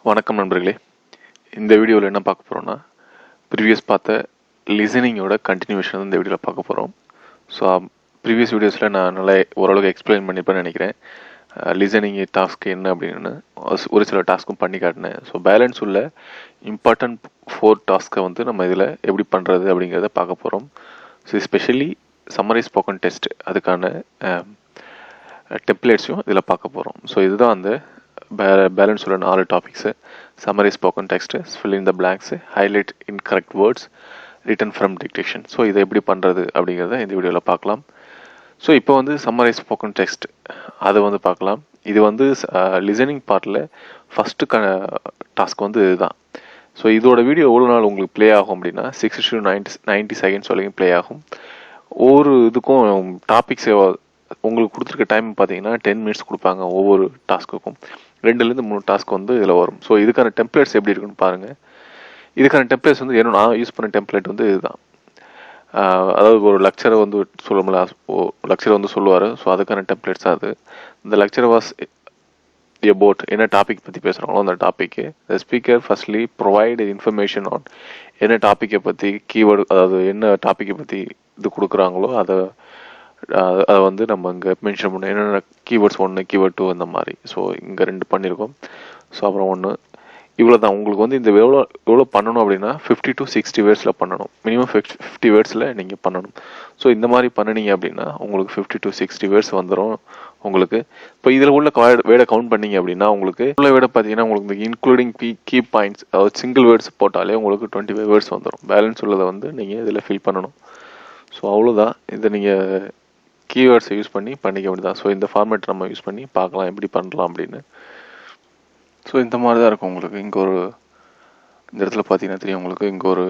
வணக்கம் நண்பர்களே. இந்த வீடியோவில் என்ன பார்க்க போகிறோம்னா, ப்ரீவியஸ் பார்த்த லிசனிங்கோட கண்டினியூஷன் இந்த வீடியோவில் பார்க்க போகிறோம். ஸோ ப்ரீவியஸ் வீடியோஸில் நான் நல்லா ஓரளவுக்கு எக்ஸ்பிளைன் பண்ணிப்பேன்னு நினைக்கிறேன். லிசனிங் டாஸ்க் என்ன அப்படின்னு ஒரு சில டாஸ்க்கும் பண்ணி காட்டினேன். ஸோ பேலன்ஸ் உள்ள இம்பார்ட்டன்ட் 4 டாஸ்க்கை வந்து நம்ம இதில் எப்படி பண்ணுறது அப்படிங்கிறத பார்க்க போகிறோம். So specially summarise spoken test அதுக்கான டெம்ப்ளேட்ஸையும் இதில் பார்க்க போகிறோம். ஸோ இதுதான் அந்த பேலன்ஸ் உள்ள 4 topics: summary spoken text, fill in the blanks, highlight incorrect words, written from dictation. So இதை எப்படி பண்ணுறது அப்படிங்கிறத இந்த வீடியோவில் பார்க்கலாம். ஸோ இப்போ வந்து சம்மரி ஸ்போக்கன் டெக்ஸ்ட் அதை வந்து பார்க்கலாம். இது வந்து லிசனிங் பார்ட்டில் ஃபஸ்ட்டு டாஸ்க் வந்து இதுதான். ஸோ இதோட வீடியோ எவ்வளோ நாள் உங்களுக்கு ப்ளே ஆகும் அப்படின்னா 60 to 90 செகண்ட்ஸ் வரைக்கும் ப்ளே ஆகும். ஒவ்வொரு இதுக்கும் டாபிக்ஸ் உங்களுக்கு கொடுத்துருக்க டைம் பார்த்தீங்கன்னா 10 மினிட்ஸ் கொடுப்பாங்க. ஒவ்வொரு டாஸ்க்குக்கும் 2லேருந்து 3 டாஸ்க் வந்து இதில் வரும். ஸோ இதுக்கான டெம்ப்ளேட்ஸ் எப்படி இருக்குன்னு பாருங்கள். இதுக்கான டெம்ப்ளேட்ஸ் வந்து என்ன நான் யூஸ் பண்ண டெம்ப்ளேட் வந்து இதுதான். அதாவது ஒரு லெக்சரை வந்து சொல்லல, லெக்சரை வந்து சொல்லுவார். ஸோ அதுக்கான டெம்ப்ளேட்ஸ் அது. இந்த லெக்சர் வாஸ் அபவுட் என்ன டாபிக் பற்றி பேசுகிறாங்களோ அந்த topic the speaker firstly provide information on என்ன டாப்பிக்கை பற்றி கீவேர்டு, அதாவது என்ன டாப்பிக்கை பற்றி இது கொடுக்குறாங்களோ அதை வந்து நம்ம இங்கே மென்ஷன் பண்ணோம். என்னென்ன கீவேர்ட்ஸ் 1, கீவேர்ட் 2 அந்த மாதிரி. ஸோ இங்கே 2 பண்ணியிருக்கோம். ஸோ அப்புறம் 1 இவ்வளோ தான். உங்களுக்கு வந்து இந்த எவ்வளோ பண்ணணும் அப்படின்னா 50 to 60 வேர்ட்ஸில் பண்ணணும். மினிமம் 50 வேர்ட்ஸில் நீங்கள் பண்ணணும். ஸோ இந்த மாதிரி பண்ணினீங்க அப்படின்னா உங்களுக்கு 50 to 60 வேர்ட்ஸ் வந்துடும் உங்களுக்கு. இப்போ இதில் உள்ள வேர்டை கவுண்ட் பண்ணிங்க அப்படின்னா உங்களுக்கு உள்ள வேர்டை பார்த்தீங்கன்னா உங்களுக்கு இந்த இன்க்ளூடிங் கீ பாயிண்ட்ஸ், அதாவது சிங்கிள் வேர்ட்ஸ் போட்டாலே உங்களுக்கு 25 வேர்ட்ஸ் வந்துடும். பேலன்ஸ் உள்ளதை வந்து நீங்கள் இதில் ஃபில் பண்ணணும். ஸோ அவ்வளோதான். இதை நீங்கள் கீவேர்ட்ஸை யூஸ் பண்ணி பண்ணிக்க வேண்டியதான். ஸோ இந்த ஃபார்மேட் நம்ம யூஸ் பண்ணி பார்க்கலாம் எப்படி பண்ணலாம் அப்படின்னு. ஸோ இந்த மாதிரி தான் இருக்கும் உங்களுக்கு. இங்கே ஒரு இந்த இடத்துல பார்த்தீங்கன்னா தெரியும் உங்களுக்கு, இங்கே ஒரு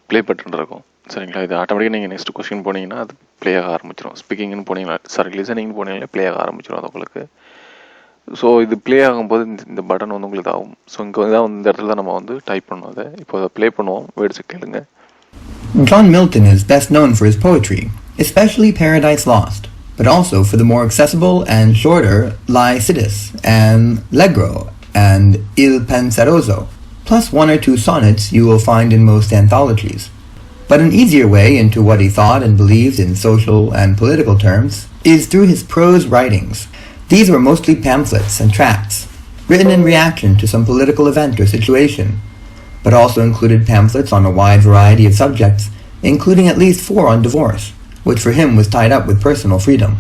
ப்ளே பட்டன் இருக்கும். சரிங்களா? இது ஆட்டோமேட்டிக்காக நீங்கள் நெக்ஸ்ட் கொஸ்டின் போனீங்கன்னா அது ப்ளே ஆக ஆரம்பிச்சிடும். ஸ்பீக்கிங்னு போனீங்கன்னா லிசனிங்னு போனீங்கன்னா ப்ளே ஆக ஆரம்பிச்சிடும் அது உங்களுக்கு. ஸோ இது ப்ளே ஆகும்போது இந்த பட்டன் வந்து உங்களுக்கு ஆகும். ஸோ இங்கே வந்து இந்த இடத்துல தான் நம்ம வந்து டைப் பண்ணுவோம். அதை இப்போ அதை ப்ளே பண்ணுவோம். வேர்ட்ஸை கேளுங்க. John Milton is best known for his poetry, especially Paradise Lost, but also for the more accessible and shorter Lycidas and L'Allegro and Il Penseroso, plus 1 or 2 sonnets you will find in most anthologies. But an easier way into what he thought and believed in social and political terms is through his prose writings. These were mostly pamphlets and tracts, written in reaction to some political event or situation, but also included pamphlets on a wide variety of subjects, including at least 4 on divorce, which for him was tied up with personal freedom.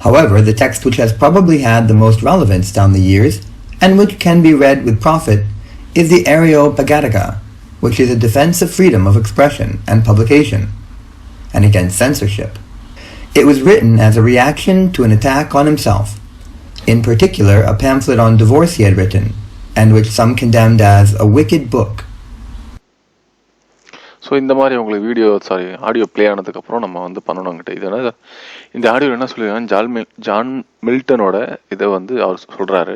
However, the text which has probably had the most relevance down the years, and which can be read with profit, is the Areopagitica, which is a defense of freedom of expression and publication, and against censorship. It was written as a reaction to an attack on himself, in particular a pamphlet on divorce he had written, and which some condemned as a wicked book. So இந்த மாதிரி உங்களுக்கு audio play ஆனதுக்கப்புறம் நம்ம வந்து பண்ணணுங்கிட்ட இதனால் இந்த audio என்ன சொல்லியிருக்காங்க, ஜான் மில்டனோட இதை வந்து அவர் சொல்கிறாரு.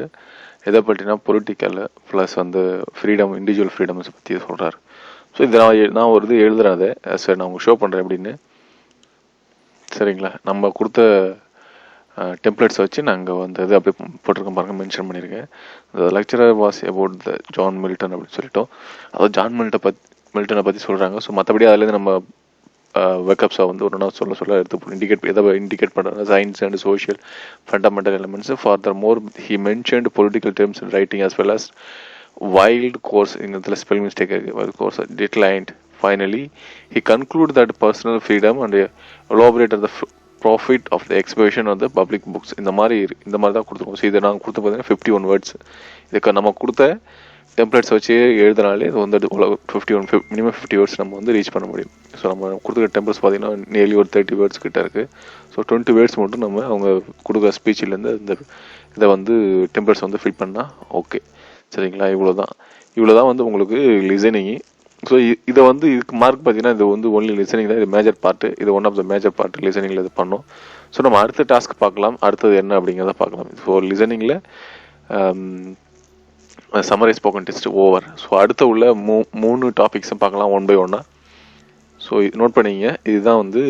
எதை பற்றினா பொலிட்டிக்கல் ப்ளஸ் வந்து ஃப்ரீடம், இண்டிவிஜுவல் ஃப்ரீடம்ஸ் பற்றி சொல்கிறாரு. ஸோ இதை நான் ஒரு இது எழுதுறேன். அதை சரி நான் உங்களுக்கு ஷோ பண்ணுறேன் அப்படின்னு. சரிங்களா? நம்ம கொடுத்த டெம்ப்ளேட்ஸை வச்சு நாங்கள் வந்து இது அப்படியே போட்டிருக்கோம் பாருங்கள், மென்ஷன் பண்ணியிருக்கேன். The lecturer was about the John Milton அப்படின்னு சொல்லிட்டோம். அதாவது ஜான் மில்டனை பற்றி சொல்கிறாங்க. ஸோ மற்றபடி அதுலேருந்து நம்ம வெக்கப்ஸை வந்து ஒன்றா சொல்ல எடுத்து எதை இண்டிகேட் பண்ணுறாங்க, science and social fundamental elements. Furthermore he mentioned political terms in writing as well as wild course, இதில் spell mistake course declined. Finally, he concluded that personal freedom and elaborated the profit of the exhibition of the public books. இந்த மாதிரி தான் கொடுத்துருக்கோம். So இதை நாங்கள் கொடுத்து பார்த்தீங்கன்னா 51 words. இதுக்கு நம்ம கொடுத்த டெம்ப்ளேட்ஸ் வச்சு எழுதினாலே இது வந்து மினிமம் 50 வேர்ட்ஸ் நம்ம வந்து ரீச் பண்ண முடியும். ஸோ நம்ம கொடுக்குற டெம்ப்ளேட்ஸ் பார்த்தீங்கன்னா நியர்லி ஒரு 30 வேர்ட்ஸ் கிட்ட இருக்குது. ஸோ 20 வேர்ட்ஸ் மட்டும் நம்ம அவங்க கொடுக்குற ஸ்பீச்சிலேருந்து இதை வந்து டெம்ப்ளேட்ஸ் வந்து ஃபில் பண்ணால் ஓகே. சரிங்களா? இவ்வளோ தான் வந்து உங்களுக்கு லிசனிங்கு. ஸோ இதை வந்து இதுக்கு மார்க் பார்த்தீங்கன்னா இது வந்து ஒன்லி லிசனிங் தான். இது மேஜர் பார்ட்டு. இது one of the major part லிசனிங்கில் இது பண்ணோம். ஸோ நம்ம அடுத்த டாஸ்க் பார்க்கலாம். அடுத்தது என்ன அப்படிங்கிறத பார்க்கலாம். ஸோ லிசனிங்கில் summary spoken test over. So அடுத்த உள்ள 3 டாபிக்ஸும் பார்க்கலாம் ஒன் பை ஒன்னாக. ஸோ நோட் பண்ணிங்க, இதுதான் வந்து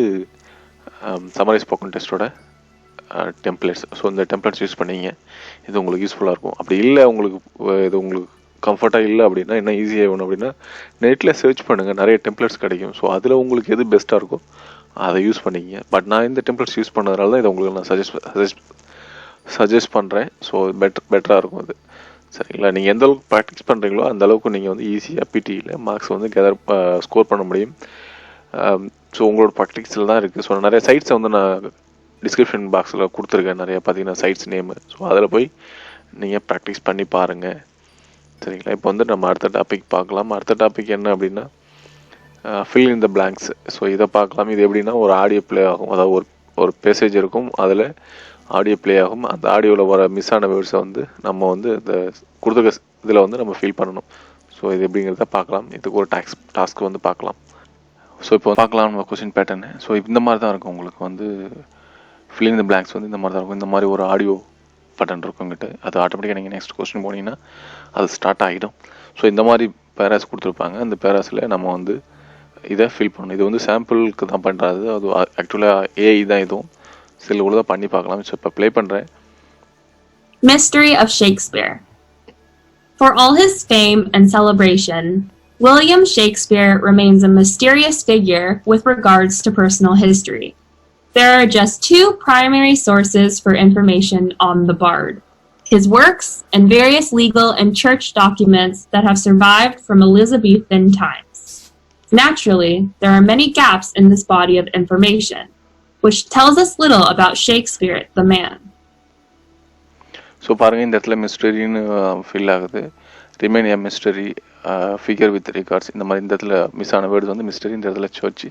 சம்மரி ஸ்போக்கன் டெஸ்ட்டோட டெம்ப்ளேட்ஸ். ஸோ இந்த டெம்ப்ளேட்ஸ் யூஸ் பண்ணிங்க, இது உங்களுக்கு யூஸ்ஃபுல்லாக இருக்கும். அப்படி இல்லை உங்களுக்கு இது உங்களுக்கு கம்ஃபர்ட்டாக இல்லை அப்படின்னா என்ன ஈஸியாக வேணும் அப்படின்னா நெட்டில் சர்ச் பண்ணுங்கள், நிறைய டெம்ப்ளேட்ஸ் கிடைக்கும். ஸோ அதில் உங்களுக்கு எது பெஸ்ட்டாக இருக்கோ அதை யூஸ் பண்ணிக்கிங்க. பட் நான் இந்த டெம்ப்ளேட்ஸ் யூஸ் பண்ணதுனால தான் இதை உங்களுக்கு நான் சஜஸ்ட் பண்ணுறேன். ஸோ பெட்டராக இருக்கும் அது. சரிங்களா? நீங்கள் எந்த அளவுக்கு ப்ராக்டிஸ் பண்ணுறீங்களோ அந்த அளவுக்கு நீங்கள் வந்து ஈஸியாக பிடியில் மார்க்ஸ் வந்து ஸ்கோர் பண்ண முடியும். ஸோ உங்களோட ப்ராக்டிக்ஸில் தான் இருக்குது. ஸோ நிறைய சைட்ஸை வந்து நான் டிஸ்கிரிப்ஷன் பாக்ஸில் கொடுத்துருக்கேன், நிறைய பார்த்தீங்கன்னா சைட்ஸ் நேமு. ஸோ அதில் போய் நீங்கள் ப்ராக்டிஸ் பண்ணி பாருங்கள். சரிங்களா? இப்போ வந்து நம்ம அடுத்த டாபிக் பார்க்கலாம். அடுத்த டாபிக் என்ன அப்படின்னா fill in the blanks. So இதை பார்க்கலாம். இது எப்படின்னா ஒரு ஆடியோ ப்ளே ஆகும். அதாவது ஒரு பேசேஜ் இருக்கும், அதில் ஆடியோ ப்ளே ஆகும். அந்த ஆடியோவில் வர மிஸ் ஆன வேர்ட்ஸை வந்து நம்ம வந்து இந்த கொடுத்துருக்க இதில் வந்து நம்ம ஃபில் பண்ணணும். ஸோ இது எப்படிங்கிறத பார்க்கலாம். இதுக்கு ஒரு டாஸ்க் வந்து பார்க்கலாம். ஸோ இப்போ பார்க்கலாம் நம்ம கொஸ்டின் பேட்டர்னு. ஸோ இந்த மாதிரி தான் இருக்கும் உங்களுக்கு வந்து ஃபில் இன் த பிளாங்க்ஸ் வந்து இந்த மாதிரி தான் இருக்கும். இந்த மாதிரி ஒரு ஆடியோ பட்டன் இருக்கும் உங்கள்கிட்ட. அது ஆட்டோமேட்டிக்காக நீங்கள் நெக்ஸ்ட் கொஸ்டின் போனீங்கன்னா அது ஸ்டார்ட் ஆகிடும். ஸோ இந்த மாதிரி பேராஸ் கொடுத்துருப்பாங்க. அந்த பேராஸில் நம்ம வந்து இதை ஃபில் பண்ணணும். இது வந்து சாம்பிளுக்கு தான் பண்ணுறது. அது ஆக்சுவலாக ஏஐ தான் இதுவும். சில கூட தான் பண்ணி பார்க்கலாம். ஸோ இப்போ ப்ளே பண்ணுறேன். Mystery of Shakespeare. For all his fame and celebration, William Shakespeare remains a mysterious figure with regards to personal history. There are just two primary sources for information on the bard: his works and various legal and church documents that have survived from Elizabethan times. Naturally, there are many gaps in this body of information, which tells us little about Shakespeare the man. So பாருங்கள், இந்த இடத்துல மிஸ்டரின்னு fill ஆகுது. Remain a mystery, figure with regards, இந்த மாதிரி இந்த இடத்துல miss ஆன வேர்ட்ஸ் வந்து மிஸ்டரி, இந்த இடத்துல சர்ச்,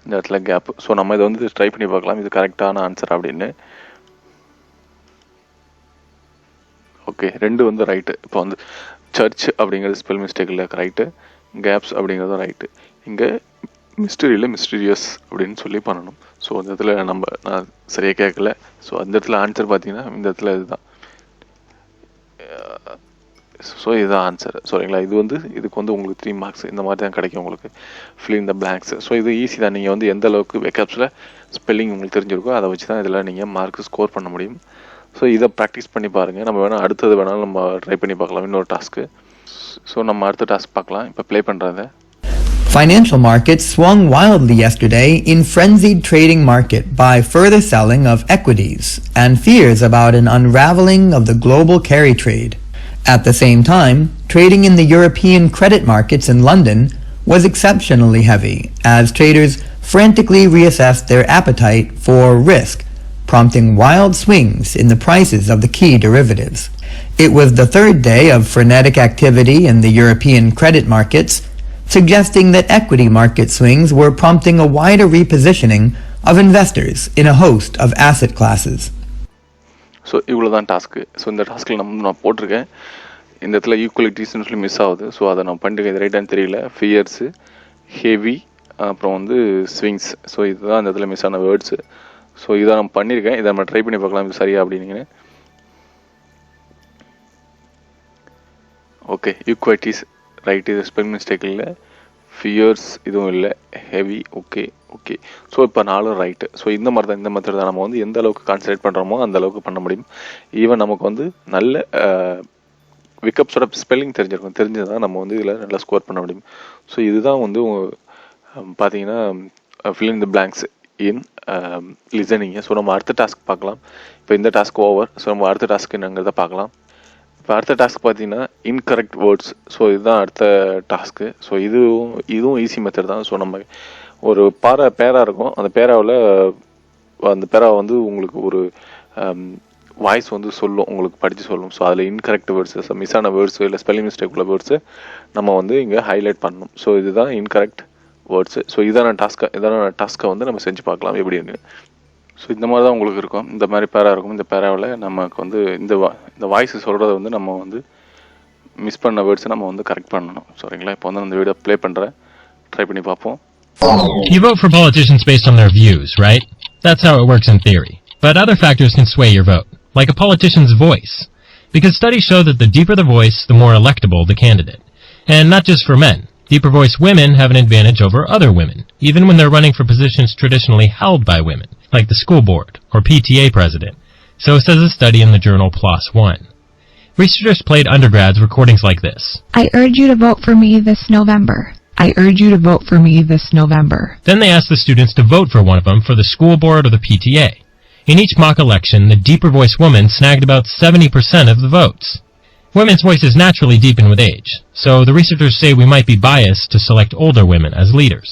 இந்த இடத்துல கேப். ஸோ நம்ம இதை வந்து ட்ரை பண்ணி பார்க்கலாம் இது கரெக்டான ஆன்சர் அப்படின்னு. ஓகே, ரெண்டு வந்து ரைட்டு. இப்போ வந்து சர்ச் அப்படிங்கிறது ஸ்பெல் மிஸ்டேக் இல்லை, ரைட்டு. கேப்ஸ் அப்படிங்கிறதும் ரைட்டு. இங்கே மிஸ்டரியில் மிஸ்டீரியஸ் அப்படின்னு சொல்லி பண்ணணும். ஸோ அந்த இடத்துல நான் சரியாக கேட்கல. ஸோ அந்த இடத்துல ஆன்சர் பார்த்தீங்கன்னா இந்த இடத்துல இதுதான். ஸோ இதுதான் ஆன்சர். சரிங்களா? இதுக்கு வந்து உங்களுக்கு 3 மார்க்ஸ் இந்த மாதிரி தான் கிடைக்கும் உங்களுக்கு fill in the blanks. So இது ஈஸி தான். நீங்கள் வந்து எந்த அளவுக்கு வெக்கப்ஸில் ஸ்பெல்லிங் உங்களுக்கு தெரிஞ்சிருக்கோ அதை வச்சு தான் இதில் நீங்கள் மார்க் ஸ்கோர் பண்ண முடியும். ஸோ இதை ப்ராக்டிஸ் பண்ணி பாருங்கள். நம்ம வேணால் அடுத்தது வேணாலும் நம்ம ட்ரை பண்ணி பார்க்கலாம், இன்னொரு டாஸ்க்கு. ஸோ நம்ம அடுத்த டாஸ்க் பார்க்கலாம். இப்போ ப்ளே பண்ணுறத. Financial markets swung wildly yesterday in frenzied trading market by further selling of equities and fears about an unraveling of the global carry trade. At the same time, trading in the European credit markets in London was exceptionally heavy as traders frantically reassessed their appetite for risk, prompting wild swings in the prices of the key derivatives. It was the third day of frenetic activity in the European credit markets, suggesting that equity market swings were prompting a wider repositioning of investors in a host of asset classes. So இவ்வளோ தான் task. So இந்த டாஸ்க்கில் நான் போட்டிருக்கேன். இந்த இடத்துல ஈக்குவலிட்டிஸ்னு சொல்லி miss ஆகுது. So அதை நான் பண்ணிருக்கேன். இது ரைட்டான்னு தெரியல. ஃபியர்ஸு, ஹெவி, அப்புறம் வந்து ஸ்விங்ஸ். ஸோ இதுதான் இந்த இடத்துல மிஸ் ஆன வேர்ட்ஸு. ஸோ இதை நான் பண்ணியிருக்கேன். இதை நம்ம ட்ரை பண்ணி பார்க்கலாம் இது சரியா அப்படின்னு. Okay, equalities right. இது ஸ்பெல் மிஸ்டேக் இல்லை. ஃபியர்ஸ் இதுவும் இல்லை. Heavy okay. ஸோ இப்போ 4 ரைட்டு. ஸோ இந்த மாதிரி தான், இந்த மெத்தட் தான் நம்ம வந்து எந்த அளவுக்கு கான்சன்ட்ரேட் பண்ணுறோமோ அந்த அளவுக்கு பண்ண முடியும். ஈவன் நமக்கு வந்து நல்ல விக்கப்ஸோட ஸ்பெல்லிங் தெரிஞ்சதான் நம்ம வந்து இதில் நல்லா ஸ்கோர் பண்ண முடியும். ஸோ இதுதான் வந்து பார்த்தீங்கன்னா fill in the blanks in லிசனிங்க. ஸோ நம்ம அடுத்த டாஸ்க் பார்க்கலாம். இப்போ இந்த டாஸ்க் ஓவர். ஸோ நம்ம அடுத்த டாஸ்க் என்னங்கிறத பார்க்கலாம். இப்போ அடுத்த டாஸ்க் பார்த்தீங்கன்னா இன்கரெக்ட் வேர்ட்ஸ். ஸோ இதுதான் அடுத்த டாஸ்க்கு. ஸோ இதுவும் ஈஸி மெத்தட் தான். ஸோ நம்ம ஒரு பேரா இருக்கும். அந்த பேராவை வந்து உங்களுக்கு ஒரு வாய்ஸ் வந்து சொல்லும், உங்களுக்கு படித்து சொல்லும். ஸோ அதில் இன்கரெக்ட் வேர்ட்ஸு, மிஸ் ஆன வேர்ட்ஸு, இல்லை ஸ்பெல்லிங் மிஸ்டேக் உள்ள வேர்ட்ஸு நம்ம வந்து இங்கே ஹைலைட் பண்ணணும். ஸோ இதுதான் இன்கரெக்ட் வேர்ட்ஸு. ஸோ இதான டாஸ்க்கை வந்து நம்ம செஞ்சு பார்க்கலாம் எப்படின்னு. ஸோ இந்த மாதிரி தான் உங்களுக்கு இருக்கும். இந்த மாதிரி பேரா இருக்கும். இந்த பேராவில் நமக்கு வந்து இந்த வாய்ஸ் சொல்கிறத வந்து நம்ம வந்து மிஸ் பண்ண வேர்ட்ஸை நம்ம வந்து கரெக்ட் பண்ணணும். சரிங்களா? இப்போ வந்து அந்த வீடியோ ப்ளே பண்ணுறேன். ட்ரை பண்ணி பார்ப்போம். You vote for politicians based on their views, right? That's how it works in theory. But other factors can sway your vote, like a politician's voice. Because studies show that the deeper the voice, the more electable the candidate. And not just for men. Deeper voice women have an advantage over other women, even when they're running for positions traditionally held by women, like the school board or PTA president. So says a study in the journal PLOS ONE. Researchers played undergrads recordings like this. I urge you to vote for me this November. I urge you to vote for me this November. Then they asked the students to vote for one of them for the school board or the PTA. In each mock election, the deeper voice woman snagged about 70% of the votes. Women's voices naturally deepen with age, so the researchers say we might be biased to select older women as leaders.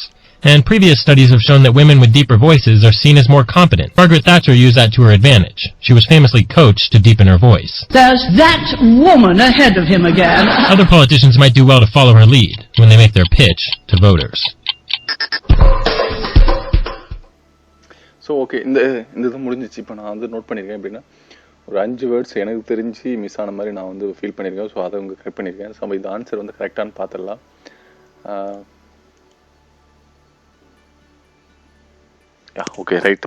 And previous studies have shown that women with deeper voices are seen as more competent. Margaret Thatcher used that to her advantage. She was famously coached to deepen her voice. There's that woman ahead of him again. Other politicians might do well to follow her lead when they make their pitch to voters. So okay இந்த இது முடிஞ்சிச்சு. இப்போ நான் வந்து note பண்ணியிருக்கேன் எப்படின்னா ஒரு 5 words எனக்கு தெரிஞ்சு மிஸ் ஆன மாதிரி நான் வந்து ஃபீல் பண்ணியிருக்கேன். ஸோ அதை அவங்க கரெக்ட் பண்ணியிருக்கேன். ஸோ நம்ம இந்த ஆன்சர் வந்து கரெக்டானு பார்த்துடலாம். Okay right.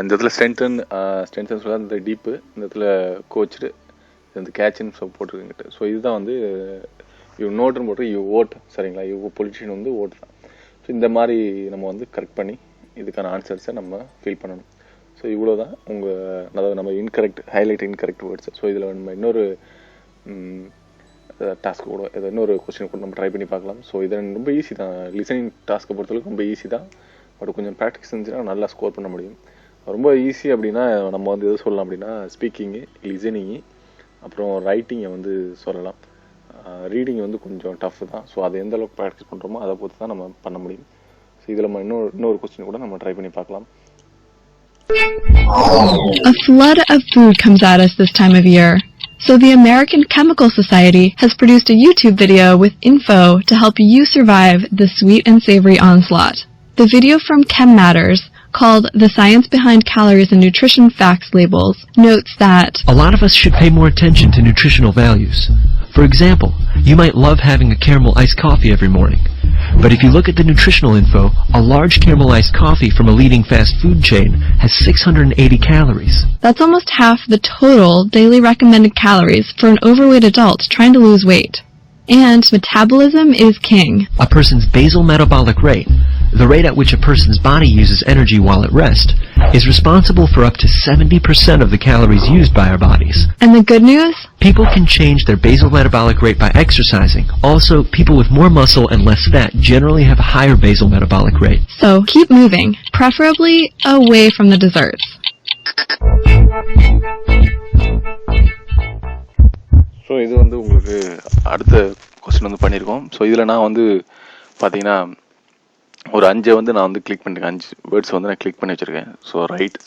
இந்த இடத்துல ஸ்ட்ரென்த்தன் சொல்ல இந்த டீப்பு, இந்த இடத்துல கோச்சு, இந்த கேட்சுன்னு போட்டிருக்கிட்ட. ஸோ இதுதான் வந்து யூ நோட்டுன்னு போட்டு யூ ஓட், சரிங்களா? யூ பொலிட்டிஷியன் வந்து ஓட்டு தான். ஸோ இந்த மாதிரி நம்ம வந்து கரெக்ட் பண்ணி இதுக்கான ஆன்சர்ஸை நம்ம ஃபில் பண்ணணும். ஸோ இவ்வளோ தான் அதாவது நம்ம ஹைலைட் இன்கரெக்ட் வேர்ட்ஸ். ஸோ இதில் நம்ம இன்னொரு டாஸ்க்கு கூட இன்னொரு கொஸ்டின் கூட நம்ம ட்ரை பண்ணி பார்க்கலாம். ஸோ இதை ரொம்ப ஈஸி தான். லிசனிங் டாஸ்க்கை பொறுத்தளவுக்கு ரொம்ப ஈஸி தான். பட் கொஞ்சம் ப்ராக்டிஸ் இருந்துச்சுன்னா நல்லா ஸ்கோர் பண்ண முடியும். ரொம்ப ஈஸி அப்படின்னா நம்ம வந்து எது சொல்லலாம் அப்படின்னா ஸ்பீக்கிங்கு, லிசனிங்கு, அப்புறம் ரைட்டிங்கை வந்து சொல்லலாம். ரீடிங் வந்து கொஞ்சம் டஃப் தான். ஸோ அதை எந்த அளவுக்கு ப்ராக்டிஸ் பண்ணுறோமோ அதை பொறுத்து தான் நம்ம பண்ண முடியும். ஸோ இதில் நம்ம இன்னொரு கொஸ்டின் கூட நம்ம ட்ரை பண்ணி பார்க்கலாம். A flood of food comes at us this time of year. So the American Chemical Society has produced a YouTube video with info to help you survive the sweet and savory onslaught. The video from Chem Matters, called The Science Behind Calories and Nutrition Facts Labels, notes that a lot of us should pay more attention to nutritional values. For example, you might love having a caramel iced coffee every morning. But if you look at the nutritional info, a large caramelized coffee from a leading fast food chain has 680 calories. That's almost half the total daily recommended calories for an overweight adult trying to lose weight. And metabolism is king. A person's basal metabolic rate, the rate at which a person's body uses energy while at rest, is responsible for up to 70% of the calories used by our bodies. And the good news? People can change their basal metabolic rate by exercising. Also, people with more muscle and less fat generally have a higher basal metabolic rate. So keep moving, preferably away from the desserts. So இது வந்து உங்களுக்கு அடுத்த question வந்து பண்ணியிருக்கோம். So இதில் நான் வந்து பார்த்தீங்கன்னா ஒரு 5 வந்து நான் வந்து கிளிக் பண்ணியிருக்கேன். 5 வேர்ட்ஸ் வந்து நான் கிளிக் பண்ணி வச்சுருக்கேன். ஸோ ரைட்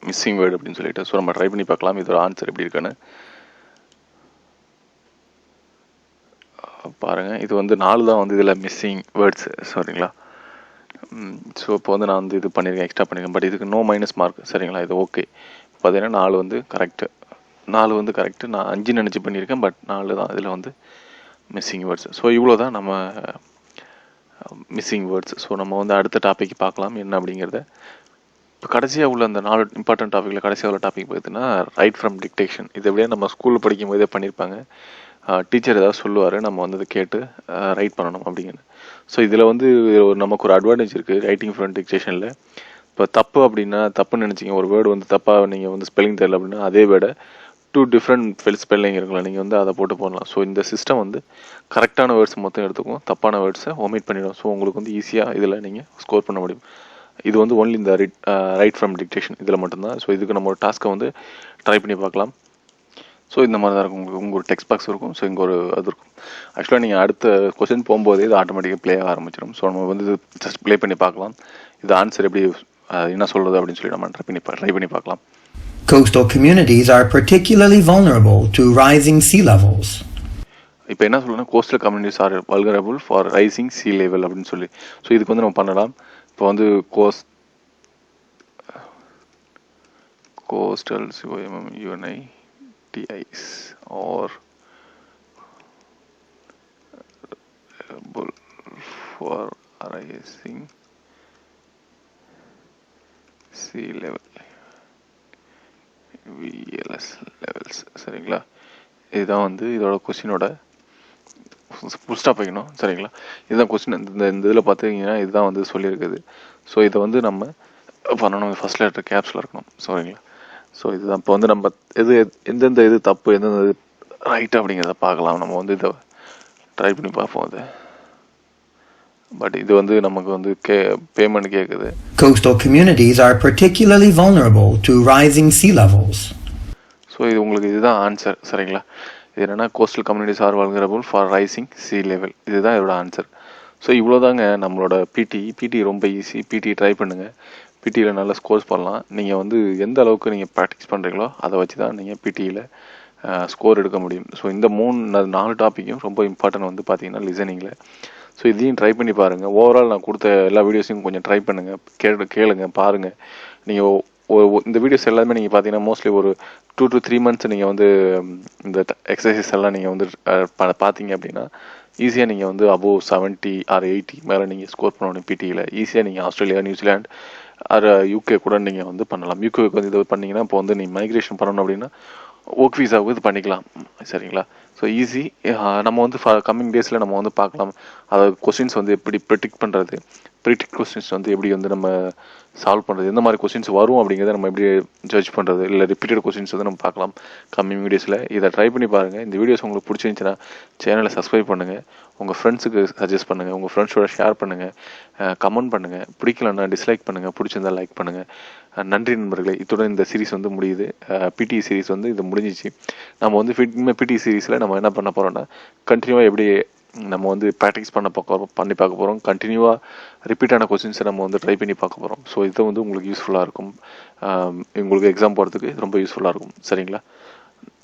மிஸ்ஸிங் வேர்டு அப்படின்னு சொல்லிட்டு. ஸோ நம்ம ட்ரை பண்ணி பார்க்கலாம் இதோட ஆன்சர் எப்படி இருக்குன்னு. பாருங்கள், இது வந்து 4 தான் வந்து இதில் மிஸ்ஸிங் வேர்ட்ஸ், சரிங்களா? ஸோ இப்போ வந்து நான் வந்து இது பண்ணியிருக்கேன், எக்ஸ்ட்ரா பண்ணியிருக்கேன். பட் இதுக்கு நோ மைனஸ் மார்க், சரிங்களா? இது ஓகே. பார்த்தீங்கன்னா 4 வந்து கரெக்டு. 4 வந்து கரெக்டு. நான் 5 நினச்சி பண்ணியிருக்கேன், பட் 4 தான் இதில் வந்து மிஸ்ஸிங் வேர்ட்ஸ். ஸோ இவ்வளோ தான் நம்ம மிஸ்ஸிங் வேர்ட்ஸ். ஸோ நம்ம வந்து அடுத்த டாபிக் பார்க்கலாம் என்ன அப்படிங்கிறத. இப்போ கடைசியாக உள்ள அந்த 4 இம்பார்ட்டன்ட் டாப்பிக்கில் கடைசியாக உள்ள டாபிக் பார்த்தீங்கன்னா ரைட் ஃப்ரம் டிக்டேஷன். இது எப்படியே நம்ம ஸ்கூலில் படிக்கும் போதே பண்ணியிருப்பாங்க. டீச்சர் ஏதாவது சொல்லுவார், நம்ம வந்து அதை கேட்டு ரைட் பண்ணணும் அப்படிங்கிறது. ஸோ இதில் வந்து நமக்கு ஒரு அட்வான்டேஜ் இருக்குது ரைட்டிங் ஃப்ரம் டிக்டேஷனில். இப்போ தப்பு அப்படின்னா, தப்புன்னு நினச்சிங்க ஒரு வேர்டு வந்து தப்பாக நீங்கள் வந்து ஸ்பெல்லிங் தெரியல அப்படின்னா அதே வேர்டை 2 டிஃப்ரெண்ட் ஸ்பெல்லிங் இருக்கலாம், நீங்கள் வந்து அதை போட்டு போடலாம். ஸோ இந்த சிஸ்டம் வந்து கரெக்டான வேர்ட்ஸ் மொத்தம் எடுத்துக்கும், தப்பான வேர்ட்ஸை ஒமிட் பண்ணிடும். ஸோ உங்களுக்கு வந்து ஈஸியாக இதில் நீங்கள் ஸ்கோர் பண்ண முடியும். இது வந்து ஒன்லி இந்த ரைட் ஃப்ரம் டிக்டேஷன் இதில் மட்டும்தான். ஸோ இதுக்கு நம்ம ஒரு டாஸ்க்கை வந்து ட்ரை பண்ணி பார்க்கலாம். ஸோ இந்த மாதிரி தான் இருக்கும். உங்களுக்கு ஒரு டெக்ஸ்ட் பாக்ஸ் இருக்கும். ஸோ இங்கே ஒரு அது இருக்கும். ஆக்சுவலாக நீங்கள் அடுத்த கொஸ்டின் போகும்போதே இது ஆட்டோமேட்டிக்காக ப்ளே ஆக ஆரம்பிச்சிடும். ஸோ நம்ம வந்து ஜஸ்ட் ப்ளே பண்ணி பார்க்கலாம். இது ஆன்சர் எப்படி என்ன சொல்கிறது அப்படின்னு சொல்லி நம்ம ட்ரை பண்ணி பார்க்கலாம். Coastal communities are particularly vulnerable to rising sea levels. இப்போ என்ன சொல்லணும்னா coastal communities are vulnerable for rising sea level அப்படின்னு சொல்லி. ஸோ இதுக்கு வந்து நம்ம பண்ணலாம். இப்போ வந்து coastal COMMUNITIs are for rising sea level VLS levels, சரிங்களா? இதுதான் வந்து இதோட கொஸ்டினோட ஃபுல் ஸ்டாப் வைக்கணும், சரிங்களா? இதுதான் கொஸ்டின். இந்த இதில் பார்த்தீங்கன்னா இதுதான் வந்து சொல்லியிருக்குது. ஸோ இதை வந்து நம்ம பண்ணணும். ஃபர்ஸ்ட் லெட்டர் கேப்ஸில் இருக்கணும், சரிங்களா? ஸோ இதுதான் இப்போ வந்து நம்ம எந்தெந்த இது தப்பு எந்தெந்த இது ரைட் அப்படிங்கிறத பார்க்கலாம். நம்ம வந்து இதை ட்ரை பண்ணி பார்ப்போம் அது. பட் இது வந்து நமக்கு வந்து பேமெண்ட் கேட்குது. Coastal communities are particularly vulnerable to rising sea levels. So இது உங்களுக்கு இதுதான் ஆன்சர். சரிங்களா? இது என்னென்னா coastal communities are vulnerable for rising sea level. இதுதான் இதோட ஆன்சர். ஸோ இவ்வளோதாங்க நம்மளோட பிடி ரொம்ப ஈஸி. பிடி ட்ரை பண்ணுங்கள். பிடியில் நல்லா ஸ்கோர்ஸ் பண்ணலாம். நீங்கள் வந்து எந்த அளவுக்கு நீங்கள் ப்ராக்டிஸ் பண்ணுறீங்களோ அதை வச்சு தான் நீங்கள் பிடியில் ஸ்கோர் எடுக்க முடியும். ஸோ இந்த 4 டாப்பிக்கும் ரொம்ப இம்பார்ட்டன்ட் வந்து பார்த்தீங்கன்னா லிசனிங்கில். ஸோ இதையும் ட்ரை பண்ணி பாருங்கள். ஓவரால் நான் கொடுத்த எல்லா வீடியோஸையும் கொஞ்சம் ட்ரை பண்ணுங்கள், கேளுங்க, பாருங்கள். நீங்கள் இந்த வீடியோஸ் எல்லாமே நீங்கள் பார்த்தீங்கன்னா மோஸ்ட்லி ஒரு 2 to 3 months நீங்கள் வந்து இந்த எக்ஸசைஸ் எல்லாம் நீங்கள் வந்து பார்த்தீங்க அப்படின்னா ஈஸியாக நீங்கள் வந்து அபோவ் 70 or 80 மேலே நீங்கள் ஸ்கோர் பண்ணணும் பிடியில். ஈஸியாக நீங்கள் ஆஸ்திரேலியா, நியூசிலாந்து ஆர் யூகே கூட நீங்கள் வந்து பண்ணலாம். யூகேக்கு வந்து இது பண்ணிங்கன்னா இப்போ வந்து நீங்கள் மைக்ரேஷன் பண்ணணும் அப்படின்னா ஒர்க் வீசாவுக்கு இது பண்ணிக்கலாம். சரிங்களா? So easy. நம்ம வந்து கம்மிங் டேஸில் நம்ம வந்து பார்க்கலாம். அதாவது கொஸ்டின்ஸ் வந்து எப்படி ப்ரிடிக்ட் கொஸ்டின்ஸ் வந்து எப்படி வந்து நம்ம சால்வ் பண்ணுறது, எந்த மாதிரி கொஸ்டின்ஸ் வரும் அப்படிங்கிறத நம்ம எப்படி ஜட்ஜ் பண்ணுறது, இல்லை ரிப்பீட்டட் கொஸ்டின்ஸ் வந்து நம்ம பார்க்கலாம் கம்மிங் வீடியோஸில். இதை ட்ரை பண்ணி பாருங்கள். இந்த வீடியோஸ் உங்களுக்கு பிடிச்சிருந்துச்சுன்னா சேனலை சப்ஸ்கிரைப் பண்ணுங்கள், உங்கள் ஃப்ரெண்ட்ஸுக்கு சஜஸ்ட் பண்ணுங்கள், உங்கள் ஃப்ரெண்ட்ஸோட ஷேர் பண்ணுங்கள், கமெண்ட் பண்ணுங்கள். பிடிக்கலன்னா டிஸ்லைக் பண்ணுங்கள், பிடிச்சிருந்தா லைக் பண்ணுங்கள். நன்றி நண்பர்களே. இத்துடன் இந்த சீரிஸ் வந்து முடியுது. பிடி சீரிஸ் வந்து இது முடிஞ்சிச்சு. நம்ம வந்து இனிமேல் பிடி சீரீஸில் நம்ம என்ன பண்ண போகிறோம்னா கண்டினியூவாக எப்படி நம்ம வந்து ப்ராக்டிஸ் பண்ணி பார்க்க போகிறோம். கண்டினியூவாக ரிப்பீட்டான கொஸ்டின்ஸை நம்ம வந்து ட்ரை பண்ணி பார்க்க போகிறோம். ஸோ இது வந்து உங்களுக்கு யூஸ்ஃபுல்லாக இருக்கும். உங்களுக்கு எக்ஸாம் போகிறதுக்கு ரொம்ப யூஸ்ஃபுல்லாக இருக்கும். சரிங்களா?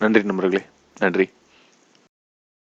நன்றி நண்பர்களே. நன்றி.